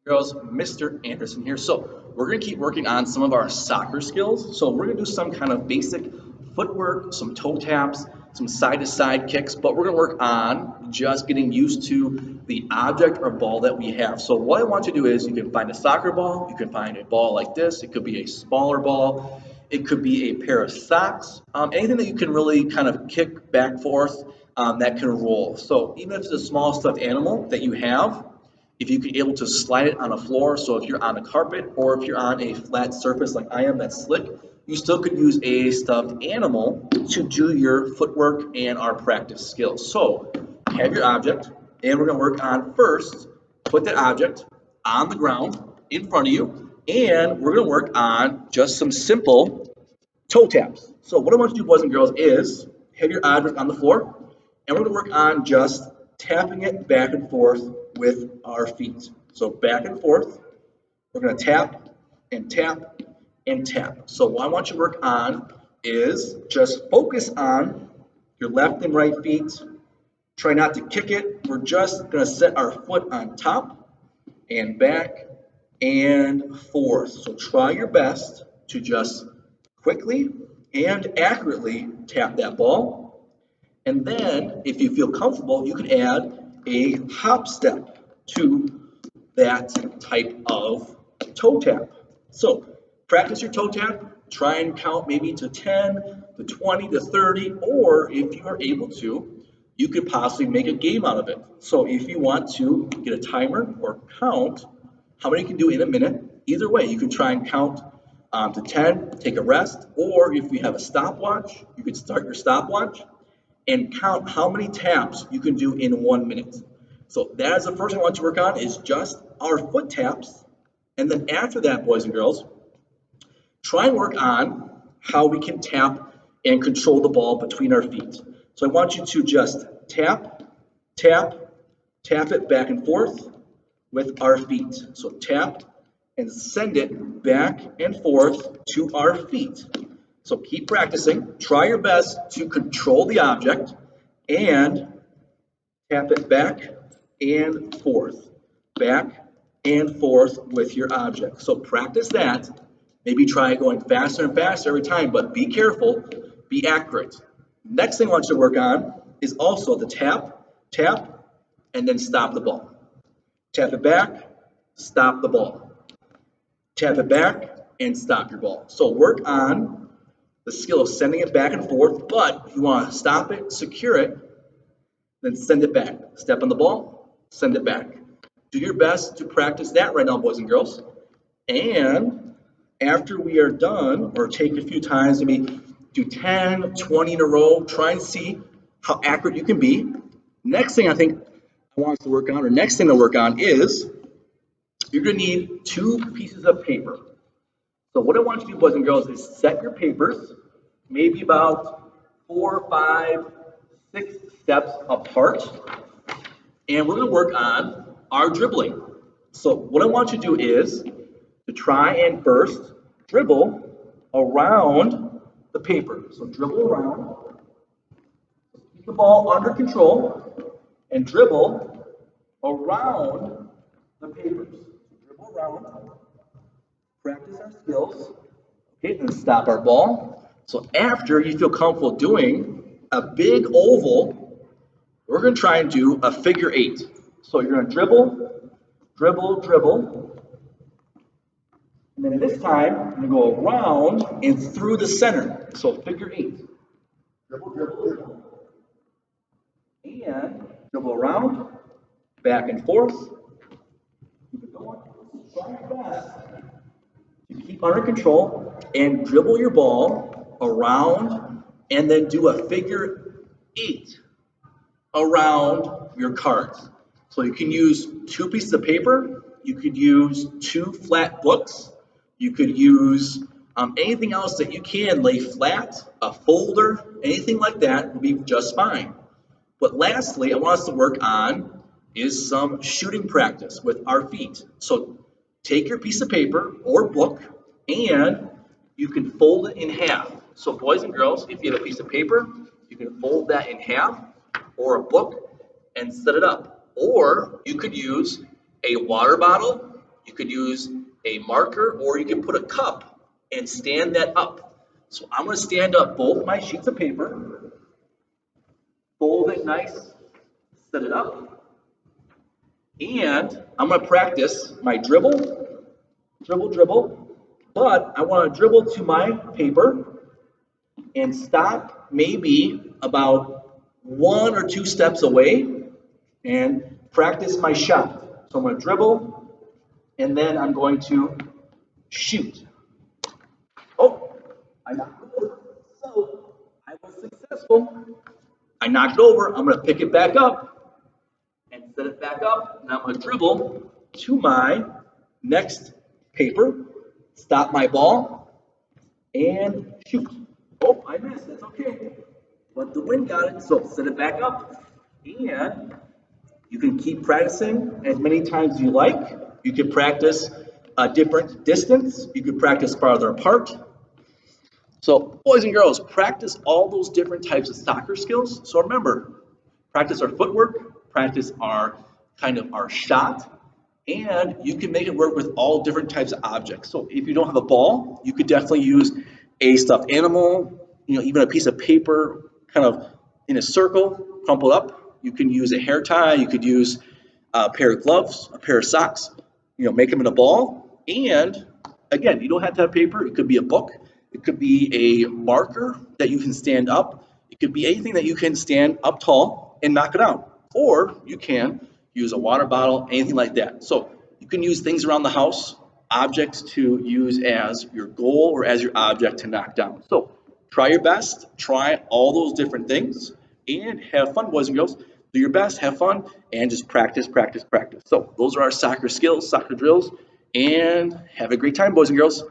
Girls, Mr. Anderson here. So we're going to keep working on some of our soccer skills. So we're going to do some kind of basic footwork, some toe taps, some side-to-side kicks, but we're going to work on just getting used to the object or ball that we have. So what I want you to do is you can find a soccer ball, you can find a ball like this, it could be a smaller ball, it could be a pair of socks, anything that you can really kind of kick back forth that can roll. So even if it's a small stuffed animal that you have, if you could able to slide it on a floor, so if you're on a carpet or if you're on a flat surface like I am that's slick, you still could use a stuffed animal to do your footwork and our practice skills. So have your object, and we're going to work on first, put that object on the ground in front of you, and we're going to work on just some simple toe taps. So what I want you to do, boys and girls, is have your object on the floor, and we're going to work on just tapping it back and forth with our feet. So back and forth, we're going to tap and tap and tap. So what I want you to work on is just focus on your left and right feet. Try not to kick it. We're just going to set our foot on top and back and forth. So try your best to just quickly and accurately tap that ball. And then, if you feel comfortable, you can add a hop step to that type of toe tap. So, practice your toe tap. Try and count maybe to 10, to 20, to 30, or if you are able to, you could possibly make a game out of it. So, if you want to get a timer or count how many you can do in a minute, either way, you can try and count to 10, take a rest, or if you have a stopwatch, you could start your stopwatch and count how many taps you can do in 1 minute. So that is the first thing I want you to work on is just our foot taps. And then after that, boys and girls, try and work on how we can tap and control the ball between our feet. So I want you to just tap, tap, tap it back and forth with our feet. So tap and send it back and forth to our feet. So keep practicing. Try your best to control the object and tap it back and forth with your object. So practice that. Maybe try going faster and faster every time, but be careful, be accurate. Next thing I want you to work on is also the tap, tap, and then stop the ball. Tap it back, stop the ball. Tap it back and stop your ball. So work on the skill of sending it back and forth, but if you want to stop it, secure it, then send it back. Step on the ball, send it back. Do your best to practice that right now, boys and girls. And after we are done, or take a few times, maybe do 10, 20 in a row, try and see how accurate you can be. Next thing I think I want us to work on, or next thing to work on is you're going to need 2 pieces of paper. So what I want you to do, boys and girls, is set your papers maybe about 4, 5, 6 steps apart. And we're going to work on our dribbling. So what I want you to do is to try and first dribble around the paper. So dribble around. Keep the ball under control and dribble around the papers. So dribble around. Practice our skills. Okay, then stop our ball. So after you feel comfortable doing a big oval, we're going to try and do a figure 8. So you're going to dribble, dribble, dribble. And then this time, you're going to go around and through the center. So figure 8. Dribble, dribble, dribble. And dribble around, back and forth. Keep it going. Try your best. You keep under control and dribble your ball around and then do a figure 8 around your cards. So you can use 2 pieces of paper, you could use 2 flat books, you could use anything else that you can lay flat, a folder, anything like that will be just fine. But lastly, I want us to work on is some shooting practice with our feet. So take your piece of paper or book and you can fold it in half. So boys and girls, if you have a piece of paper, you can fold that in half or a book and set it up. Or you could use a water bottle You could use a marker or you can put a cup and stand that up. So I'm going to stand up both my sheets of paper, fold it nice, set it up, and I'm going to practice my dribble, dribble, dribble, but I want to dribble to my paper and stop maybe about 1 or 2 steps away and practice my shot. So I'm going to dribble and then I'm going to shoot. Oh, I knocked it over. So I was successful. I knocked it over. I'm going to pick it back up and set it back up. And I'm going to dribble to my next paper, stop my ball, and shoot. Oh, I missed. That's okay. But the wind got it, so set it back up. And you can keep practicing as many times as you like. You can practice a different distance. You can practice farther apart. So, boys and girls, practice all those different types of soccer skills. So remember, practice our footwork, practice our our shot, and you can make it work with all different types of objects. So if you don't have a ball, you could definitely use a stuffed animal, even a piece of paper, kind of in a circle, crumpled up. You can use a hair tie. You could use a pair of gloves, a pair of socks. Make them in a ball. And again, you don't have to have paper. It could be a book. It could be a marker that you can stand up. It could be anything that you can stand up tall and knock it out. Or you can use a water bottle, anything like that. So you can use things around the house, objects to use as your goal or as your object to knock down. So try your best, try all those different things, and have fun, boys and girls. Do your best, have fun, and just practice, practice, practice. So those are our soccer skills, soccer drills, and have a great time, boys and girls.